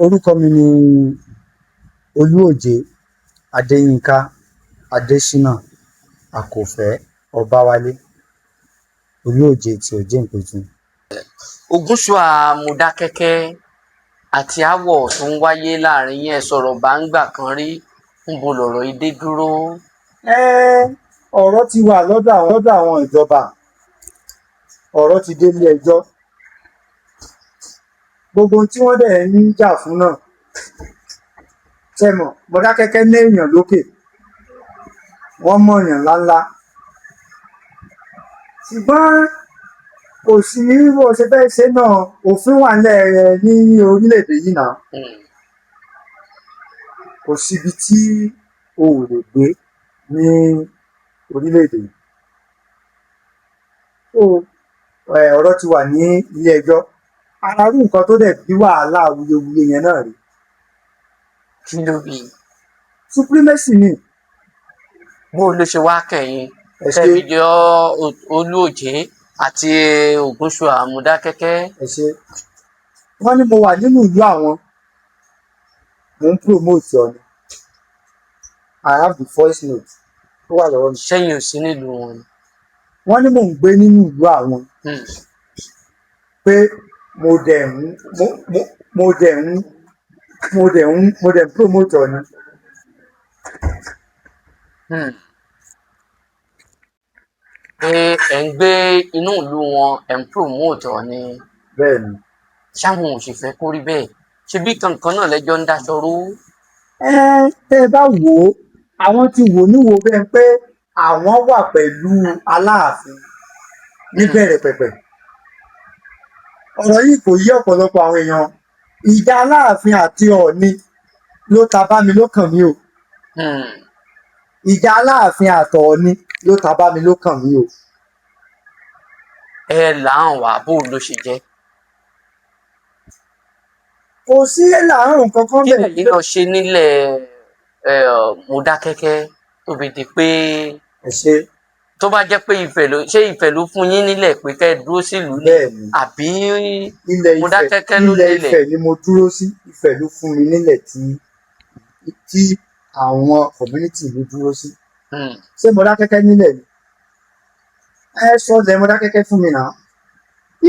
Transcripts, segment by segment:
Orúkọ mi ni Olúòjé Adéyínká Adésínà Àkọ́fẹ́ Ọbáwálé, Olúòjé ti Òjé-Ìpẹ̀tù. Ògúnṣúà Mòdákẹ́kẹ́ àti aáwọ̀ tó ń wáyé láàrin yín, ẹ sọ̀rọ̀ báńgbà kan rí, níbo lọ̀rọ̀ yìí dé dúró? Ọ̀rọ̀ ti wà lọ́dọ̀ àwọn ìjọba, ọ̀rọ̀ ti dé ilé ẹjọ́. Gbogbo ohun tí wọ́n dẹ̀ ń jà fún náà, ṣé mọ̀, Mòdákẹ́kẹ́ ní èèyàn lókè, wọ́n mọ̀ èèyàn ńláńlá, ṣùgbọ́n kò sí bó ṣe fẹ́ ṣe náà, òfin wà nílẹ̀ ní orílẹ̀-èdè yìí náà. Kò síbi tí o ò lè gbé ní orílẹ̀-èdè yìí. Ọ̀rọ̀ ti wà ní ilé ẹjọ́. Ara rú nǹkan tó dẹ̀ bí wàhálà awuyewuye yẹn náà rí. Kí ló bí? Supremacy ni. Bó ló ṣe wá kẹ̀yìn tẹ́bi jọ Olúòjé àti Ògúnṣúà Mòdákẹ́kẹ́? Wọ́n ní mo wà nínú ìlú àwọn, mo ń promote ọ ni. I have the voice note tó wà lọ́wọ́ mi. Ṣẹ́yìn ò sí nílùú wọn? Wọ́n ní mò ń gbé nínú ìlú àwọn, pé mo dẹ̀ ń promote ọ ni. Pé ẹ̀ ń gbé inú ìlú wọn, ẹ̀ ń promote ọ ni. Bẹ́ẹ̀ni. Ṣáwọn ò sì fẹ́ kó rí bẹ́ẹ̀? Ṣebí kankan náà lẹ́jọ́ ń dáṣọ rú? Tẹ́ ẹ bá wò ó, àwọn ti wò níwò bẹ́ẹ̀ pé àwọn wà pẹ̀lú Aláàfin níbẹ̀rẹ̀ pẹ̀pẹ̀. Ọ̀rọ̀ yìí kò yé ọ̀pọ̀lọpọ̀ àwọn èèyàn. Ìjà Aláàfin àti Ọọ̀ni ló ta bá mi ló kàn mí o. Ìjà Aláàfin àti Ọọ̀ni ló ta bá mi ló kàn mí o. Ẹ làwọn wà, bó ló ṣe jẹ́? Kò sí láàárọ̀ kankan bẹ́ẹ̀. Kí lẹ̀yin lọ ṣe nílẹ̀ Mòdákẹ́kẹ́ tó fi di pé tó bá jẹ́ pé Ifẹ̀ ló fún yín nílẹ̀ pé kẹ́ ẹ dúró sílùú ni, àbí Mòdákẹ́kẹ́ ló nílẹ̀? Ilẹ̀ Ifẹ̀ ni mo dúró sí. Ifẹ̀ ló fún mi nílẹ̀ tí àwọn community mi dúró sí. Ṣé Mòdákẹ́kẹ́ nílẹ̀ ni? Ẹ sọ lẹ̀ Mòdákẹ́kẹ́ fún mi náà.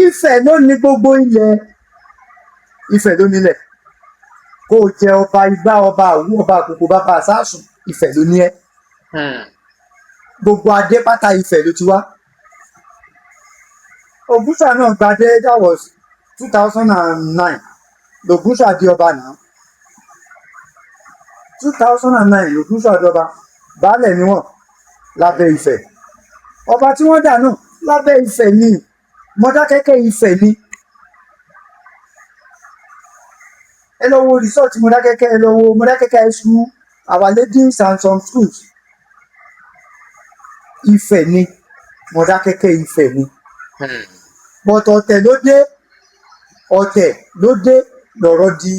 Ifẹ̀ ló ní gbogbo ilẹ̀. Ifẹ̀ ló nílẹ̀. Kó o jẹ ọba Igbá, ọba Àwú, ọba Àkókò, bàbá Àsásùn, Ifẹ̀ ló ní ẹ́. Gbogbo adé pátá Ifẹ̀ ló ti wá. Ògúnṣúà náà gbadé, that was 2009 l'Ògúnṣúà di ọba náà. 2009 l'Ògúnṣúà di ọba. Baálẹ̀ ni wọ́n lábẹ́ Ifẹ̀. Ọba tí wọ́n dà náà lábẹ́ Ifẹ̀ ni. Mòdákẹ́kẹ́ Ifẹ̀ ni. Ẹ lọ wo resort Mòdákẹ́kẹ́, ẹ lọ wo Mòdákẹ́kẹ́ high school, Our Ladies and some schools. Ifẹ̀ ni. Mòdákẹ́kẹ́ Ifẹ̀ ni. But ọ̀tẹ̀ ló dé lọ̀rọ̀ di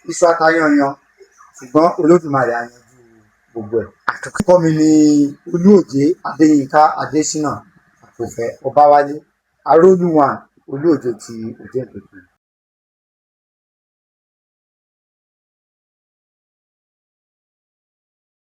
iṣu atayanyan, ṣùgbọ́n Olódùmarè á yanjú gbogbo ẹ̀. Orúkọ mi ni Olúòjé Adéyínká Adésínà Àkọ́fẹ́ Ọbáwálé, Arólúwan Olúòjé ti Òjé-Ìpẹ̀tù.